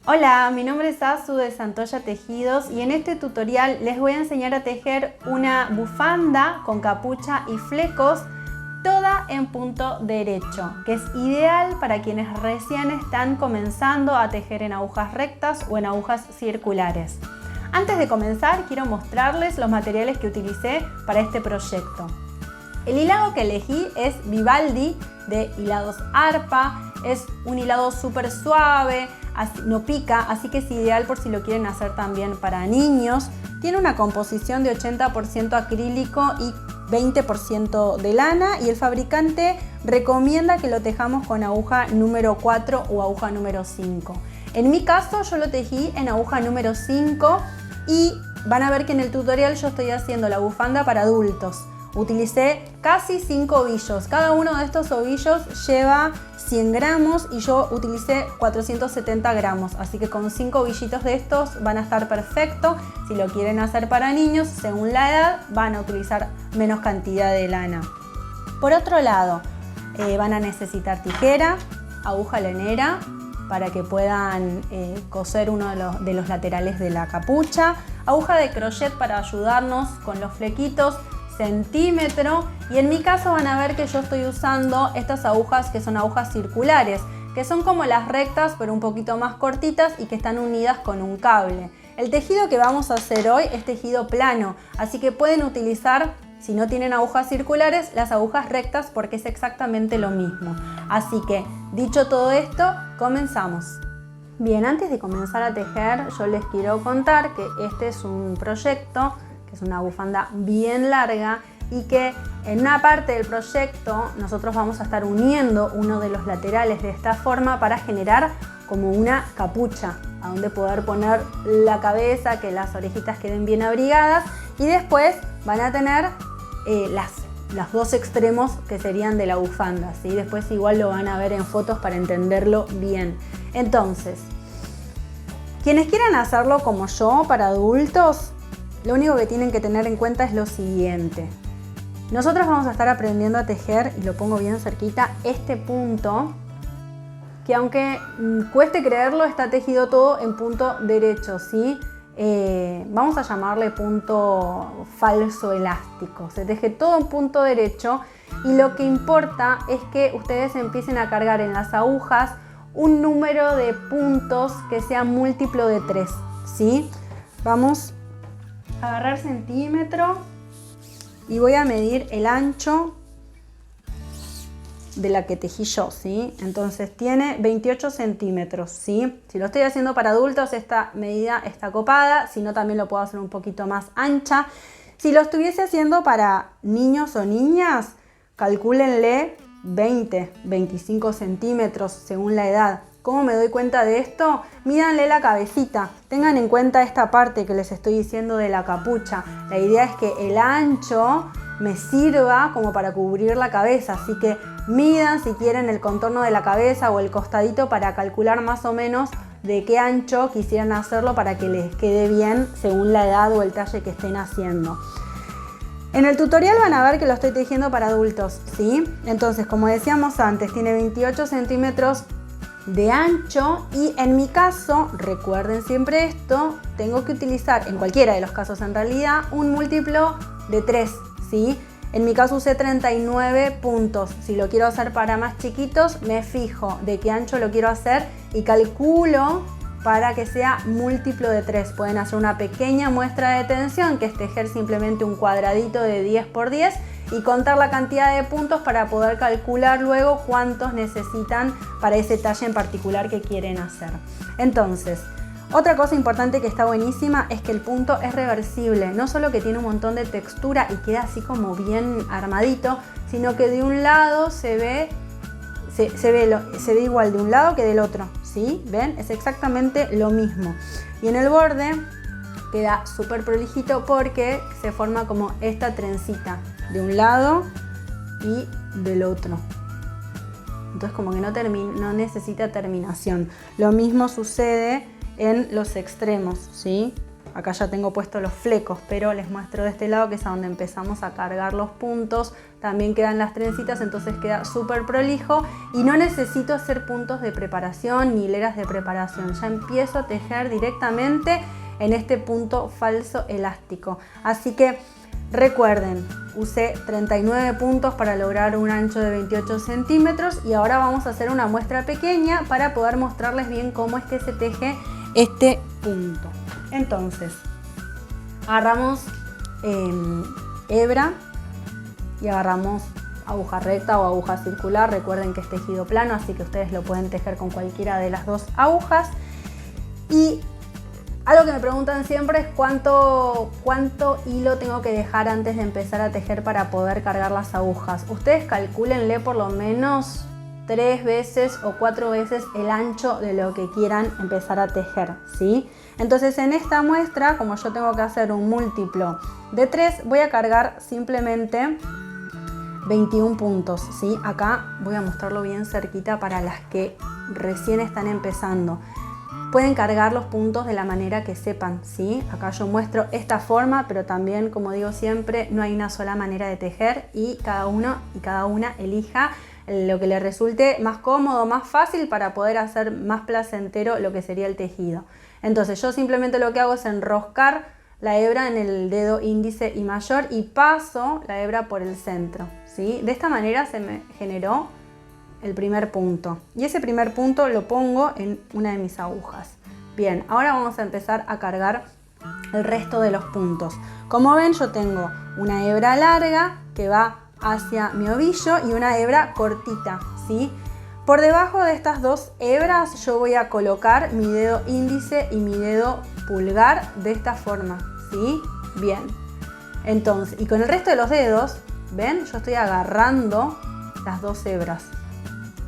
Hola, mi nombre es Azu de Santoya Tejidos y en este tutorial les voy a enseñar a tejer una bufanda con capucha y flecos, toda en punto derecho, que es ideal para quienes recién están comenzando a tejer en agujas rectas o en agujas circulares. Antes de comenzar, quiero mostrarles los materiales que utilicé para este proyecto. El hilado que elegí es Vivaldi de Hilados Arpa. Es un hilado súper suave, no pica, así que es ideal por si lo quieren hacer también para niños. Tiene una composición de 80% acrílico y 20% de lana y el fabricante recomienda que lo tejamos con aguja número 4 o aguja número 5. En mi caso yo lo tejí en aguja número 5 y van a ver que en el tutorial yo estoy haciendo la bufanda para adultos. Utilicé casi 5 ovillos, cada uno de estos ovillos lleva 100 gramos y yo utilicé 470 gramos, así que con 5 ovillitos de estos van a estar perfectos. Si lo quieren hacer para niños, según la edad, van a utilizar menos cantidad de lana. Por otro lado, van a necesitar tijera, aguja lanera para que puedan coser uno de los laterales de la capucha, aguja de crochet para ayudarnos con los flequitos, centímetro, y en mi caso van a ver que yo estoy usando estas agujas que son agujas circulares, que son como las rectas pero un poquito más cortitas y que están unidas con un cable. El tejido que vamos a hacer hoy es tejido plano, así que pueden utilizar, si no tienen agujas circulares, las agujas rectas porque es exactamente lo mismo. Así que, dicho todo esto, comenzamos. Bien, antes de comenzar a tejer, yo les quiero contar que este es un proyecto es una bufanda bien larga y que en una parte del proyecto nosotros vamos a estar uniendo uno de los laterales de esta forma para generar como una capucha a donde poder poner la cabeza, que las orejitas queden bien abrigadas, y después van a tener los dos extremos que serían de la bufanda, ¿sí? Después igual lo van a ver en fotos para entenderlo bien. Entonces, quienes quieran hacerlo como yo para adultos, lo único que tienen que tener en cuenta es lo siguiente. Nosotros vamos a estar aprendiendo a tejer, y lo pongo bien cerquita, este punto, que aunque cueste creerlo, está tejido todo en punto derecho, ¿sí? Vamos a llamarle punto falso elástico. Se teje todo en punto derecho y lo que importa es que ustedes empiecen a cargar en las agujas un número de puntos que sea múltiplo de 3, ¿sí? Vamos agarrar centímetro y voy a medir el ancho de la que tejí yo, ¿sí? Entonces tiene 28 centímetros, ¿sí? Si lo estoy haciendo para adultos, esta medida está copada, si no también lo puedo hacer un poquito más ancha. Si lo estuviese haciendo para niños o niñas, calcúlenle 25 centímetros según la edad. ¿Cómo me doy cuenta de esto? Mídanle la cabecita. Tengan en cuenta esta parte que les estoy diciendo de la capucha. La idea es que el ancho me sirva como para cubrir la cabeza. Así que midan si quieren el contorno de la cabeza o el costadito para calcular más o menos de qué ancho quisieran hacerlo para que les quede bien según la edad o el talle que estén haciendo. En el tutorial van a ver que lo estoy tejiendo para adultos, ¿sí? Entonces, como decíamos antes, tiene 28 centímetros de ancho y en mi caso, recuerden siempre esto, tengo que utilizar, en cualquiera de los casos en realidad, un múltiplo de 3, ¿sí? En mi caso usé 39 puntos. Si lo quiero hacer para más chiquitos, me fijo de qué ancho lo quiero hacer y calculo para que sea múltiplo de 3. Pueden hacer una pequeña muestra de tensión, que es tejer simplemente un cuadradito de 10 por 10 y contar la cantidad de puntos para poder calcular luego cuántos necesitan para ese talle en particular que quieren hacer. Entonces, otra cosa importante que está buenísima es que el punto es reversible. No solo que tiene un montón de textura y queda así como bien armadito, sino que de un lado se ve igual de un lado que del otro, ¿sí? ¿Ven? Es exactamente lo mismo. Y en el borde queda súper prolijito porque se forma como esta trencita de un lado y del otro. Entonces como que no necesita terminación. Lo mismo sucede en los extremos, ¿sí? Acá ya tengo puestos los flecos, pero les muestro de este lado que es a donde empezamos a cargar los puntos. También quedan las trencitas, entonces queda súper prolijo y no necesito hacer puntos de preparación ni hileras de preparación. Ya empiezo a tejer directamente en este punto falso elástico. Así que recuerden, usé 39 puntos para lograr un ancho de 28 centímetros y ahora vamos a hacer una muestra pequeña para poder mostrarles bien cómo es que se teje este punto. Entonces, agarramos hebra y agarramos aguja recta o aguja circular. Recuerden que es tejido plano, así que ustedes lo pueden tejer con cualquiera de las dos agujas. Y algo que me preguntan siempre es cuánto hilo tengo que dejar antes de empezar a tejer para poder cargar las agujas. Ustedes calcúlenle por lo menos 3 veces o 4 veces el ancho de lo que quieran empezar a tejer, ¿sí? Entonces en esta muestra, como yo tengo que hacer un múltiplo de 3, voy a cargar simplemente 21 puntos, ¿sí? Acá voy a mostrarlo bien cerquita para las que recién están empezando. Pueden cargar los puntos de la manera que sepan, ¿sí? Acá yo muestro esta forma, pero también, como digo siempre, no hay una sola manera de tejer y cada uno y cada una elija lo que le resulte más cómodo, más fácil para poder hacer más placentero lo que sería el tejido. Entonces yo simplemente lo que hago es enroscar la hebra en el dedo índice y mayor y paso la hebra por el centro, ¿sí? De esta manera se me generó el primer punto y ese primer punto lo pongo en una de mis agujas. Bien, ahora vamos a empezar a cargar el resto de los puntos. Como ven, yo tengo una hebra larga que va hacia mi ovillo y una hebra cortita, ¿sí? Por debajo de estas dos hebras yo voy a colocar mi dedo índice y mi dedo pulgar de esta forma, ¿sí? Bien, entonces, y con el resto de los dedos, ¿ven? Yo estoy agarrando las dos hebras.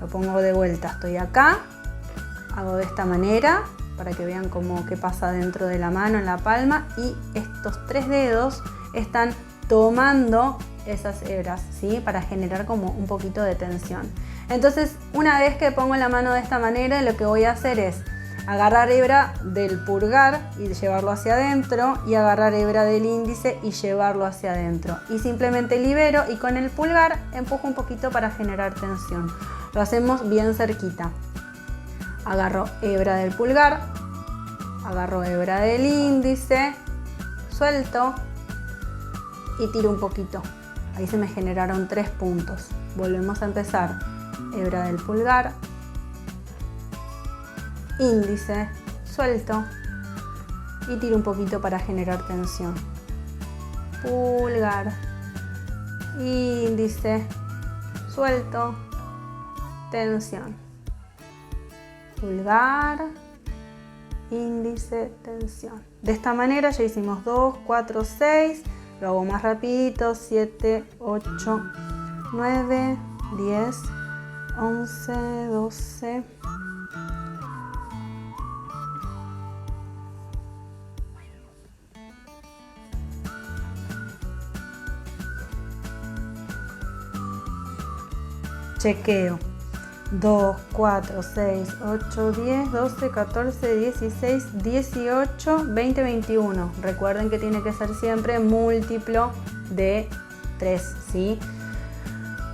Lo pongo de vuelta, estoy acá, hago de esta manera para que vean cómo qué pasa dentro de la mano, en la palma, y estos 3 dedos están tomando esas hebras, ¿sí? Para generar como un poquito de tensión. Entonces, una vez que pongo la mano de esta manera, lo que voy a hacer es agarrar hebra del pulgar y llevarlo hacia adentro y agarrar hebra del índice y llevarlo hacia adentro. Y simplemente libero y con el pulgar empujo un poquito para generar tensión. Lo hacemos bien cerquita. Agarro hebra del pulgar, agarro hebra del índice, suelto y tiro un poquito. Ahí se me generaron 3 puntos. Volvemos a empezar. Hebra del pulgar, índice, suelto y tiro un poquito para generar tensión. Pulgar, índice, suelto, tensión. Pulgar, índice, tensión. De esta manera ya hicimos 2, 4, 6. Lo hago más rapidito. 7, 8, 9, 10, 11, 12. Chequeo. 2, 4, 6, 8, 10, 12, 14, 16, 18, 20, 21. Recuerden que tiene que ser siempre múltiplo de 3, ¿sí?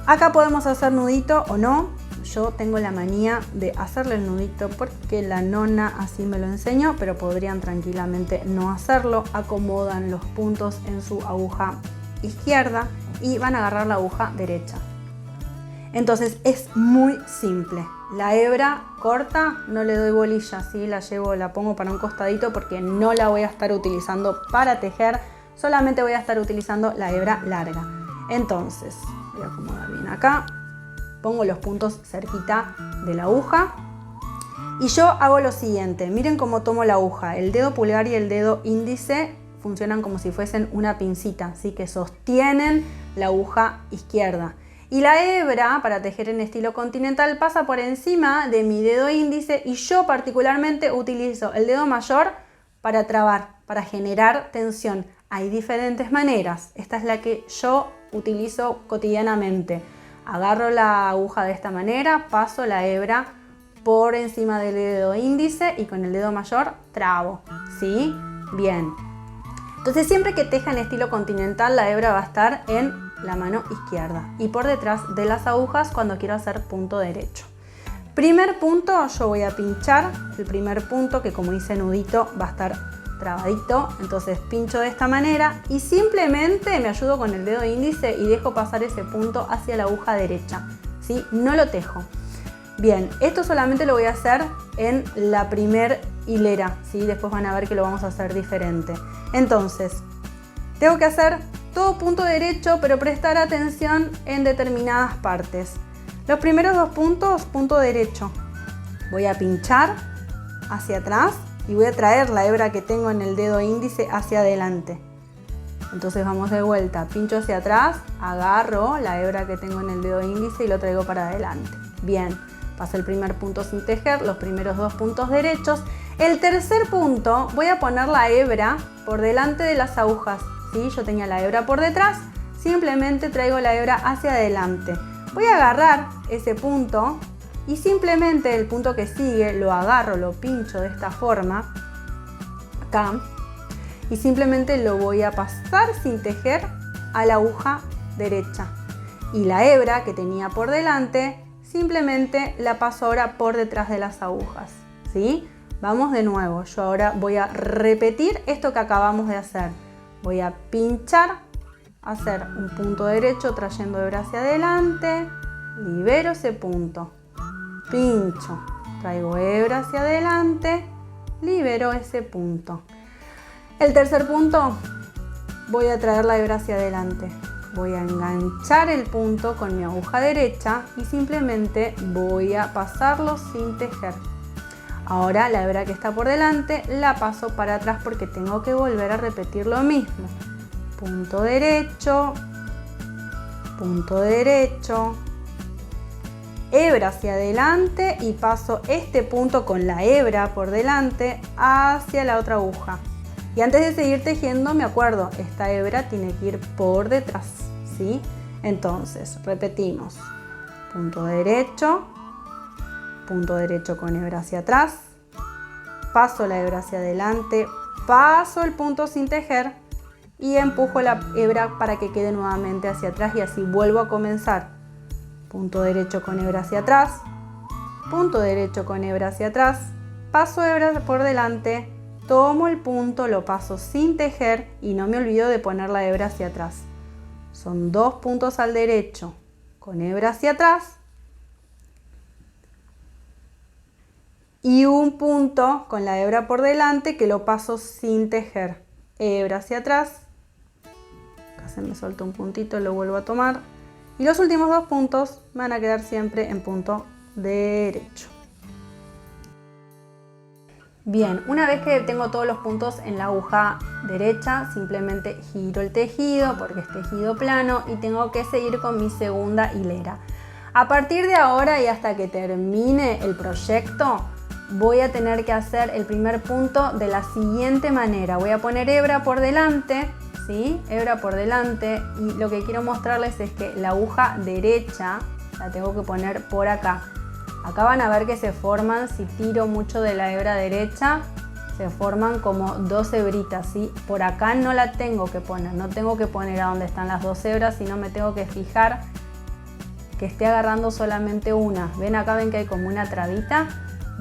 Acá podemos hacer nudito o no. Yo tengo la manía de hacerle el nudito porque la nona así me lo enseñó, pero podrían tranquilamente no hacerlo. Acomodan los puntos en su aguja izquierda y van a agarrar la aguja derecha. Entonces es muy simple. La hebra corta no le doy bolilla, ¿sí? La pongo para un costadito porque no la voy a estar utilizando para tejer, solamente voy a estar utilizando la hebra larga. Entonces, voy a acomodar bien acá, pongo los puntos cerquita de la aguja y yo hago lo siguiente. Miren cómo tomo la aguja. El dedo pulgar y el dedo índice funcionan como si fuesen una pincita, así que sostienen la aguja izquierda. Y la hebra, para tejer en estilo continental, pasa por encima de mi dedo índice y yo particularmente utilizo el dedo mayor para trabar, para generar tensión. Hay diferentes maneras. Esta es la que yo utilizo cotidianamente. Agarro la aguja de esta manera, paso la hebra por encima del dedo índice y con el dedo mayor trabo, ¿sí? Bien. Entonces siempre que teja en estilo continental, la hebra va a estar en la mano izquierda y por detrás de las agujas cuando quiero hacer punto derecho. Primer punto, yo voy a pinchar el primer punto que como hice nudito va a estar trabadito, entonces pincho de esta manera y simplemente me ayudo con el dedo índice y dejo pasar ese punto hacia la aguja derecha, ¿sí? No lo tejo. Bien, esto solamente lo voy a hacer en la primer hilera, ¿sí? Después van a ver que lo vamos a hacer diferente. Entonces, tengo que hacer todo punto derecho, pero prestar atención en determinadas partes. Los primeros dos puntos, punto derecho. Voy a pinchar hacia atrás y voy a traer la hebra que tengo en el dedo índice hacia adelante. Entonces vamos de vuelta, pincho hacia atrás, agarro la hebra que tengo en el dedo índice y lo traigo para adelante. Bien, pasé el primer punto sin tejer, los primeros dos puntos derechos. El tercer punto voy a poner la hebra por delante de las agujas, ¿sí? Yo tenía la hebra por detrás, simplemente traigo la hebra hacia adelante. Voy a agarrar ese punto y simplemente el punto que sigue lo agarro, lo pincho de esta forma, acá, y simplemente lo voy a pasar sin tejer a la aguja derecha. Y la hebra que tenía por delante, simplemente la paso ahora por detrás de las agujas, ¿sí? Vamos de nuevo, yo ahora voy a repetir esto que acabamos de hacer. Voy a pinchar, hacer un punto derecho trayendo hebra hacia adelante, libero ese punto, pincho, traigo hebra hacia adelante, libero ese punto. El tercer punto, voy a traer la hebra hacia adelante, voy a enganchar el punto con mi aguja derecha y simplemente voy a pasarlo sin tejer. Ahora la hebra que está por delante la paso para atrás porque tengo que volver a repetir lo mismo. Punto derecho, hebra hacia adelante y paso este punto con la hebra por delante hacia la otra aguja. Y antes de seguir tejiendo me acuerdo, esta hebra tiene que ir por detrás, ¿sí? Entonces repetimos, punto derecho con hebra hacia atrás, paso la hebra hacia adelante, paso el punto sin tejer y empujo la hebra para que quede nuevamente hacia atrás y así vuelvo a comenzar. Punto derecho con hebra hacia atrás, punto derecho con hebra hacia atrás, paso hebra por delante, tomo el punto, lo paso sin tejer y no me olvido de poner la hebra hacia atrás. Son dos puntos al derecho con hebra hacia atrás y un punto con la hebra por delante que lo paso sin tejer. Hebra hacia atrás, acá se me soltó un puntito, lo vuelvo a tomar y los últimos dos puntos van a quedar siempre en punto derecho. Bien, una vez que tengo todos los puntos en la aguja derecha, simplemente giro el tejido porque es tejido plano y tengo que seguir con mi segunda hilera. A partir de ahora y hasta que termine el proyecto, voy a tener que hacer el primer punto de la siguiente manera. Voy a poner hebra por delante, ¿sí? Hebra por delante y lo que quiero mostrarles es que la aguja derecha la tengo que poner por acá. Acá van a ver que se forman, si tiro mucho de la hebra derecha, se forman como dos hebritas, ¿sí? Por acá no la tengo que poner, no tengo que poner a donde están las dos hebras, sino me tengo que fijar que esté agarrando solamente una. ¿Ven acá? ¿Ven que hay como una trabita?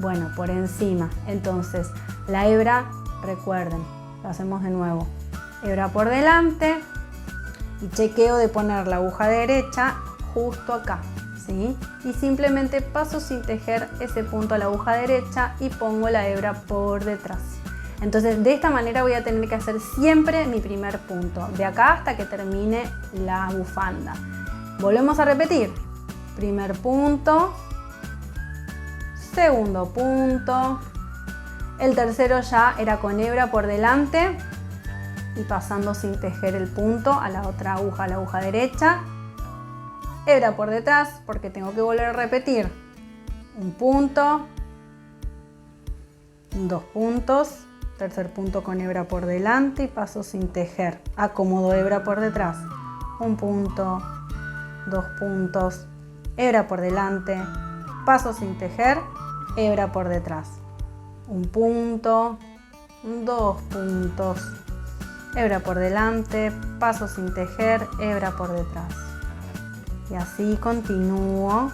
Bueno, por encima. Entonces, la hebra, recuerden, lo hacemos de nuevo. Hebra por delante y chequeo de poner la aguja derecha justo acá, ¿sí? Y simplemente paso sin tejer ese punto a la aguja derecha y pongo la hebra por detrás. Entonces, de esta manera voy a tener que hacer siempre mi primer punto, de acá hasta que termine la bufanda. Volvemos a repetir. Primer punto, segundo punto, el tercero ya era con hebra por delante y pasando sin tejer el punto a la otra aguja, a la aguja derecha, hebra por detrás porque tengo que volver a repetir un punto, dos puntos, tercer punto con hebra por delante y paso sin tejer, acomodo hebra por detrás, un punto, dos puntos, hebra por delante, paso sin tejer, hebra por detrás, un punto, 2 puntos, hebra por delante, paso sin tejer, hebra por detrás. Y así continúo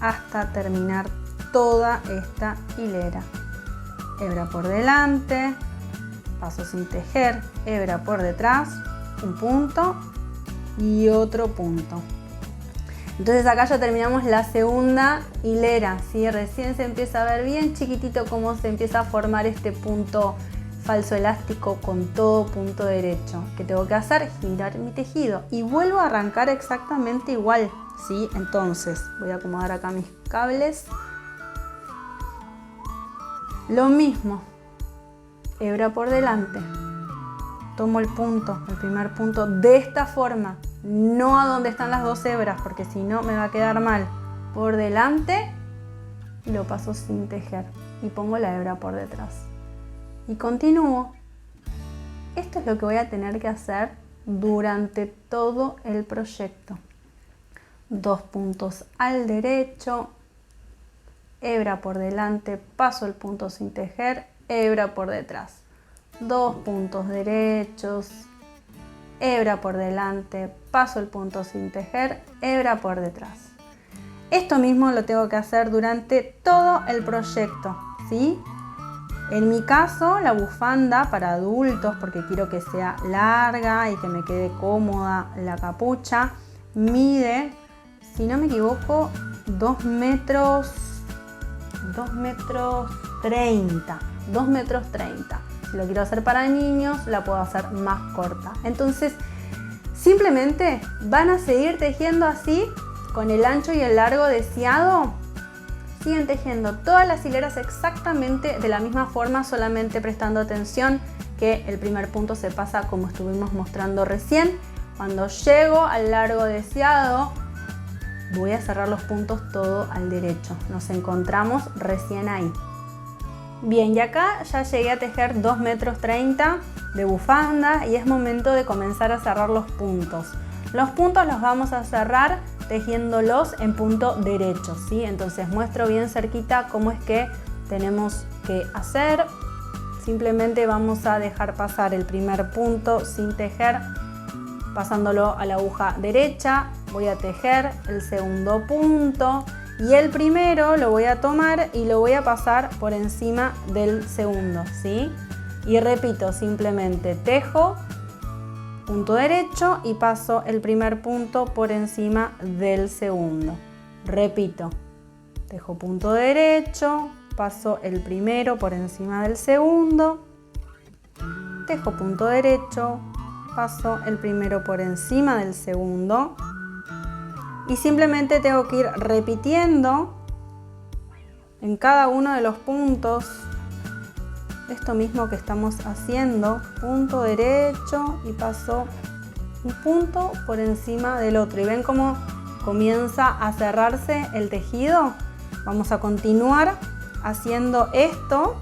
hasta terminar toda esta hilera. Hebra por delante, paso sin tejer, hebra por detrás, un punto y otro punto. Entonces acá ya terminamos la segunda hilera, ¿sí? Recién se empieza a ver bien chiquitito cómo se empieza a formar este punto falso elástico con todo punto derecho. ¿Qué tengo que hacer? Girar mi tejido y vuelvo a arrancar exactamente igual, ¿sí? Entonces voy a acomodar acá mis cables. Lo mismo, hebra por delante, tomo el punto, el primer punto de esta forma, no a donde están las dos hebras porque si no me va a quedar mal, por delante y lo paso sin tejer y pongo la hebra por detrás y continúo. Esto es lo que voy a tener que hacer durante todo el proyecto. 2 puntos al derecho, hebra por delante, paso el punto sin tejer, hebra por detrás. 2 puntos derechos, hebra por delante, paso el punto sin tejer, hebra por detrás. Esto mismo lo tengo que hacer durante todo el proyecto, ¿sí? En mi caso, la bufanda para adultos, porque quiero que sea larga y que me quede cómoda la capucha, mide, si no me equivoco, 2 metros 30. Si lo quiero hacer para niños, la puedo hacer más corta. Entonces, simplemente van a seguir tejiendo así, con el ancho y el largo deseado. Siguen tejiendo todas las hileras exactamente de la misma forma, solamente prestando atención que el primer punto se pasa como estuvimos mostrando recién. Cuando llego al largo deseado, voy a cerrar los puntos todo al derecho. Nos encontramos recién ahí. Bien, y acá ya llegué a tejer 2 metros 30 de bufanda y es momento de comenzar a cerrar los puntos. Los puntos los vamos a cerrar tejiéndolos en punto derecho, ¿sí? Entonces muestro bien cerquita cómo es que tenemos que hacer. Simplemente vamos a dejar pasar el primer punto sin tejer, pasándolo a la aguja derecha. Voy a tejer el segundo punto y el primero lo voy a tomar y lo voy a pasar por encima del segundo, ¿sí? Y repito, simplemente tejo punto derecho y paso el primer punto por encima del segundo. Repito, tejo punto derecho, paso el primero por encima del segundo, tejo punto derecho, paso el primero por encima del segundo y simplemente tengo que ir repitiendo en cada uno de los puntos esto mismo que estamos haciendo, punto derecho y paso un punto por encima del otro y ven cómo comienza a cerrarse el tejido. Vamos a continuar haciendo esto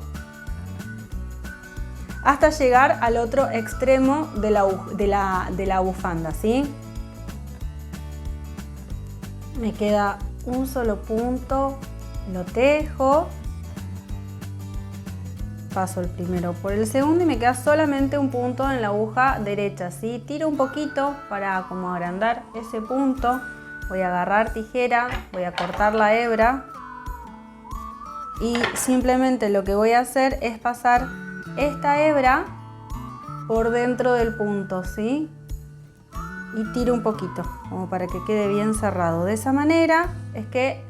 hasta llegar al otro extremo de la bufanda, ¿sí? Me queda un solo punto, lo tejo, paso el primero por el segundo y me queda solamente un punto en la aguja derecha, ¿sí? Tiro un poquito para como agrandar ese punto, voy a agarrar tijera, voy a cortar la hebra y simplemente lo que voy a hacer es pasar esta hebra por dentro del punto, ¿sí? Y tiro un poquito como para que quede bien cerrado. De esa manera es que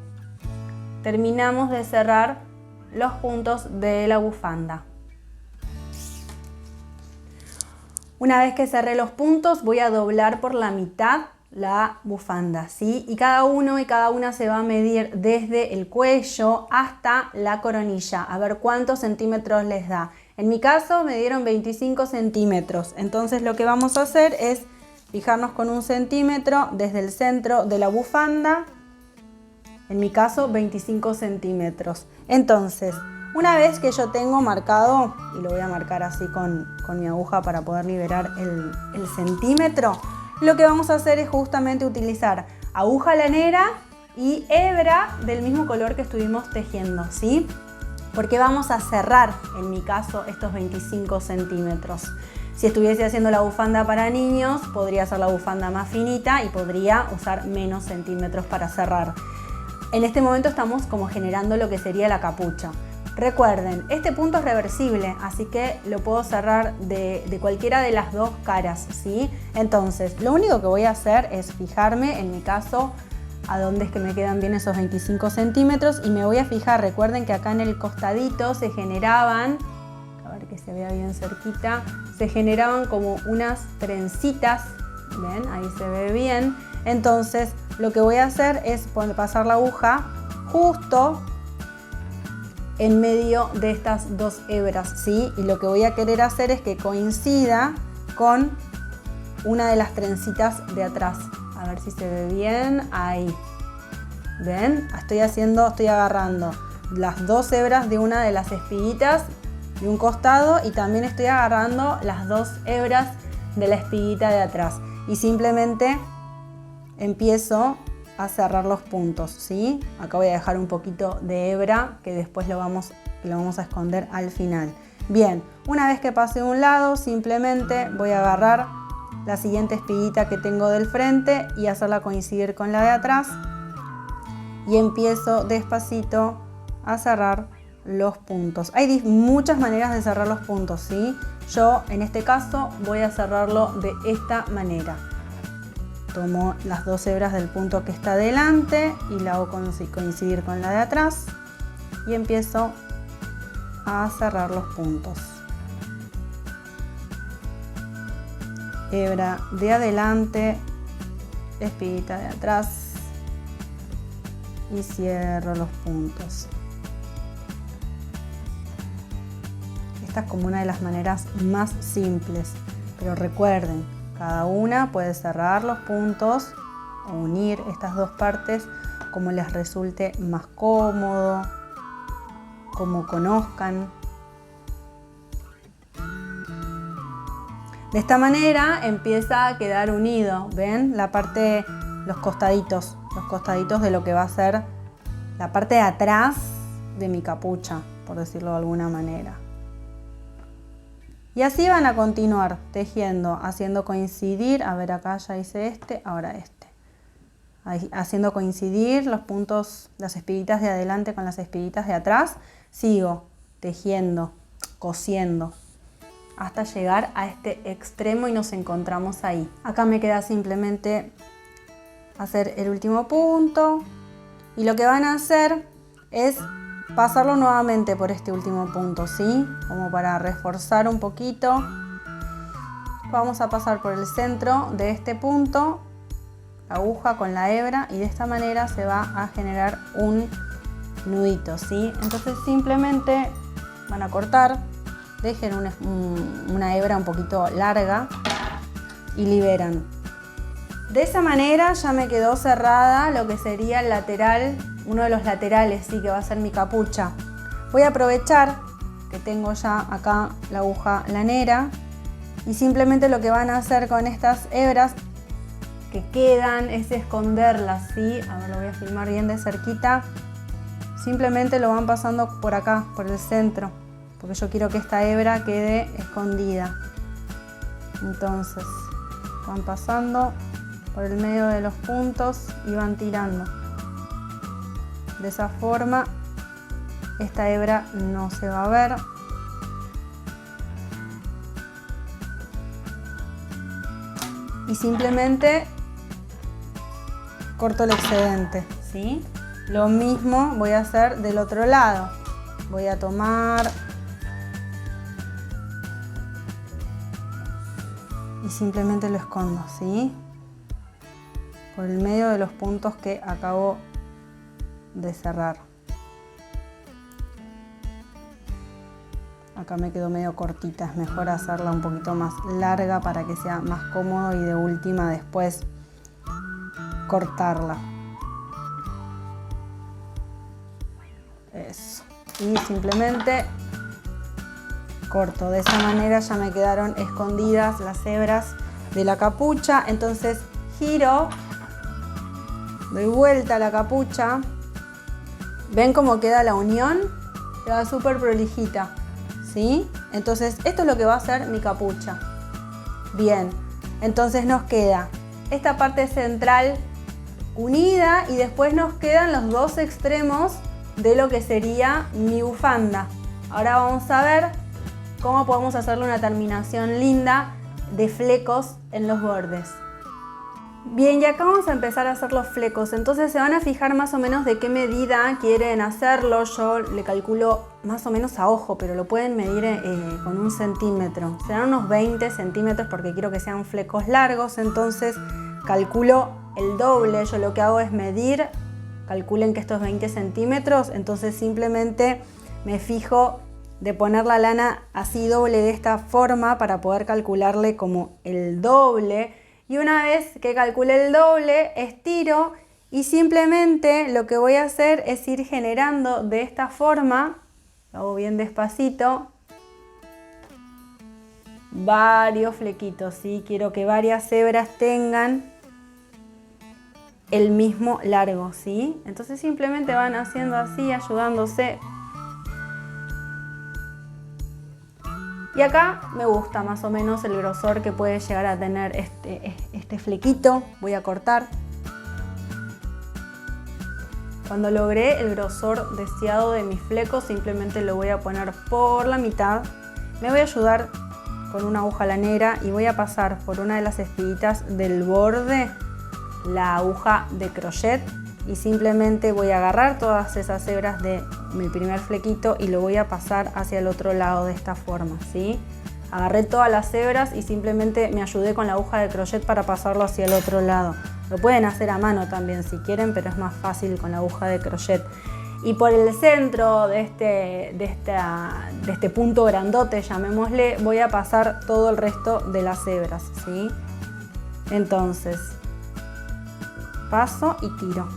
terminamos de cerrar los puntos de la bufanda. Una vez que cerré los puntos voy a doblar por la mitad la bufanda, ¿sí? Y cada uno y cada una se va a medir desde el cuello hasta la coronilla, a ver cuántos centímetros les da. En mi caso me dieron 25 centímetros, entonces lo que vamos a hacer es fijarnos con 1 centímetro desde el centro de la bufanda, en mi caso 25 centímetros. Entonces, una vez que yo tengo marcado, y lo voy a marcar así con mi aguja para poder liberar el centímetro, lo que vamos a hacer es justamente utilizar aguja lanera y hebra del mismo color que estuvimos tejiendo, ¿sí? porque vamos a cerrar, en mi caso, estos 25 centímetros. Si estuviese haciendo la bufanda para niños, podría hacer la bufanda más finita y podría usar menos centímetros para cerrar. En este momento estamos como generando lo que sería la capucha. Recuerden, este punto es reversible, así que lo puedo cerrar de cualquiera de las dos caras, ¿sí? Entonces, lo único que voy a hacer es fijarme, en mi caso, a dónde es que me quedan bien esos 25 centímetros y me voy a fijar. Recuerden que acá en el costadito se generaban, a ver que se vea bien cerquita, se generaban como unas trencitas, ¿ven? Ahí se ve bien. Entonces lo que voy a hacer es pasar la aguja justo en medio de estas dos hebras, ¿sí? Y lo que voy a querer hacer es que coincida con una de las trencitas de atrás. A ver si se ve bien, ahí. ¿Ven? Estoy agarrando las dos hebras de una de las espiguitas de un costado y también estoy agarrando las dos hebras de la espiguita de atrás. Y simplemente empiezo a cerrar los puntos, ¿sí? Acá voy a dejar un poquito de hebra que después lo vamos a esconder al final. Bien, una vez que pase un lado, simplemente voy a agarrar la siguiente espiguita que tengo del frente y hacerla coincidir con la de atrás y empiezo despacito a cerrar los puntos. Hay muchas maneras de cerrar los puntos, ¿sí? Yo en este caso voy a cerrarlo de esta manera. Tomo las dos hebras del punto que está delante y la hago coincidir con la de atrás y empiezo a cerrar los puntos. Hebra de adelante, espiguita de atrás y cierro los puntos. Esta es como una de las maneras más simples, pero recuerden, cada una puede cerrar los puntos o unir estas dos partes como les resulte más cómodo, como conozcan. De esta manera empieza a quedar unido, ¿ven? La parte, los costaditos de lo que va a ser la parte de atrás de mi capucha, por decirlo de alguna manera. Y así van a continuar tejiendo, haciendo coincidir, a ver acá ya hice este, ahora este. Haciendo coincidir los puntos, las espiguitas de adelante con las espiguitas de atrás. Sigo tejiendo, cosiendo, hasta llegar a este extremo y nos encontramos ahí. Acá me queda simplemente hacer el último punto y lo que van a hacer es pasarlo nuevamente por este último punto, ¿sí? Como para reforzar un poquito. Vamos a pasar por el centro de este punto, la aguja con la hebra, y de esta manera se va a generar un nudito, ¿sí? Entonces simplemente van a cortar, dejen una hebra un poquito larga y liberan. De esa manera ya me quedó cerrada lo que sería el lateral, uno de los laterales, sí, que va a ser mi capucha. Voy a aprovechar que tengo ya acá la aguja lanera y simplemente lo que van a hacer con estas hebras que quedan es esconderlas, ¿sí? A ver, lo voy a filmar bien de cerquita. Simplemente lo van pasando por acá, por el centro, porque yo quiero que esta hebra quede escondida. Entonces van pasando por el medio de los puntos y van tirando. De esa forma esta hebra no se va a ver. Y simplemente corto el excedente, ¿sí? Lo mismo voy a hacer del otro lado. Voy a tomar y simplemente lo escondo, ¿sí? Por el medio de los puntos que acabo de cerrar. Acá me quedó medio cortita, es mejor hacerla un poquito más larga para que sea más cómodo y de última después cortarla. Eso. Y simplemente corto. De esa manera ya me quedaron escondidas las hebras de la capucha. Entonces giro, doy vuelta a la capucha. ¿Ven cómo queda la unión? queda súper prolijita, ¿sí? Entonces esto es lo que va a ser mi capucha. Bien, entonces nos queda esta parte central unida y después nos quedan los dos extremos de lo que sería mi bufanda. Ahora vamos a ver cómo podemos hacerle una terminación linda de flecos en los bordes. Bien, y acá vamos a empezar a hacer los flecos, entonces se van a fijar más o menos de qué medida quieren hacerlo. Yo le calculo más o menos a ojo, pero lo pueden medir con 1 centímetro. Serán unos 20 centímetros porque quiero que sean flecos largos, entonces calculo el doble. Yo lo que hago es medir, calculen que esto es 20 centímetros, entonces simplemente me fijo de poner la lana así doble de esta forma para poder calcularle como el doble. Y una vez que calcule el doble, estiro y simplemente lo que voy a hacer es ir generando de esta forma, lo hago bien despacito, varios flequitos, ¿sí? Quiero que varias hebras tengan el mismo largo, ¿sí? Entonces simplemente van haciendo así, ayudándose. Y acá me gusta más o menos el grosor que puede llegar a tener este flequito. Voy a cortar. Cuando logré el grosor deseado de mis flecos, simplemente lo voy a poner por la mitad. Me voy a ayudar con una aguja lanera y voy a pasar por una de las espiguitas del borde la aguja de crochet y simplemente voy a agarrar todas esas hebras de mi primer flequito y lo voy a pasar hacia el otro lado de esta forma, ¿sí? Agarré todas las hebras y simplemente me ayudé con la aguja de crochet para pasarlo hacia el otro lado. Lo pueden hacer a mano también si quieren, pero es más fácil con la aguja de crochet. Y por el centro de este punto grandote, llamémosle, voy a pasar todo el resto de las hebras, ¿sí? Entonces, paso y tiro.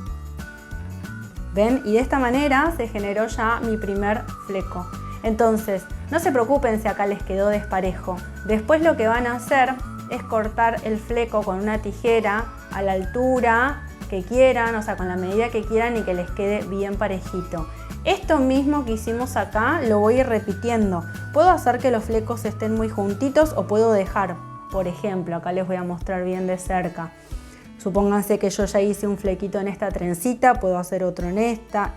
¿Ven? Y de esta manera se generó ya mi primer fleco. Entonces, no se preocupen si acá les quedó desparejo. Después lo que van a hacer es cortar el fleco con una tijera a la altura que quieran, o sea, con la medida que quieran y que les quede bien parejito. Esto mismo que hicimos acá lo voy a ir repitiendo. Puedo hacer que los flecos estén muy juntitos o puedo dejar. Por ejemplo, acá les voy a mostrar bien de cerca. Supónganse que yo ya hice un flequito en esta trencita, puedo hacer otro en esta,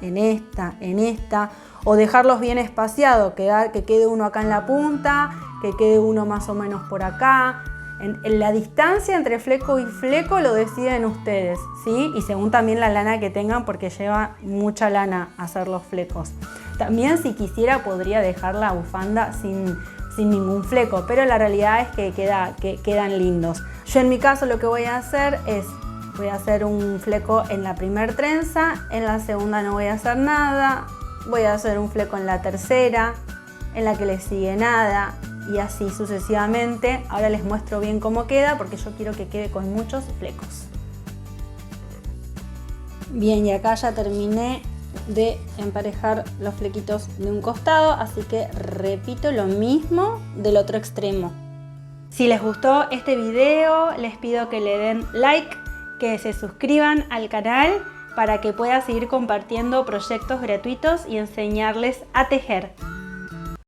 o dejarlos bien espaciados, que quede uno acá en la punta, que quede uno más o menos por acá. En la distancia entre fleco y fleco lo deciden ustedes, ¿sí? Y según también la lana que tengan, porque lleva mucha lana hacer los flecos. También si quisiera podría dejar la bufanda sin ningún fleco, pero la realidad es que quedan lindos. Yo en mi caso lo que voy a hacer es, voy a hacer un fleco en la primera trenza, en la segunda no voy a hacer nada, voy a hacer un fleco en la tercera, en la que le sigue nada y así sucesivamente. Ahora les muestro bien cómo queda porque yo quiero que quede con muchos flecos. Bien, y acá ya terminé de emparejar los flequitos de un costado, así que repito lo mismo del otro extremo. Si les gustó este video, les pido que le den like, que se suscriban al canal para que pueda seguir compartiendo proyectos gratuitos y enseñarles a tejer.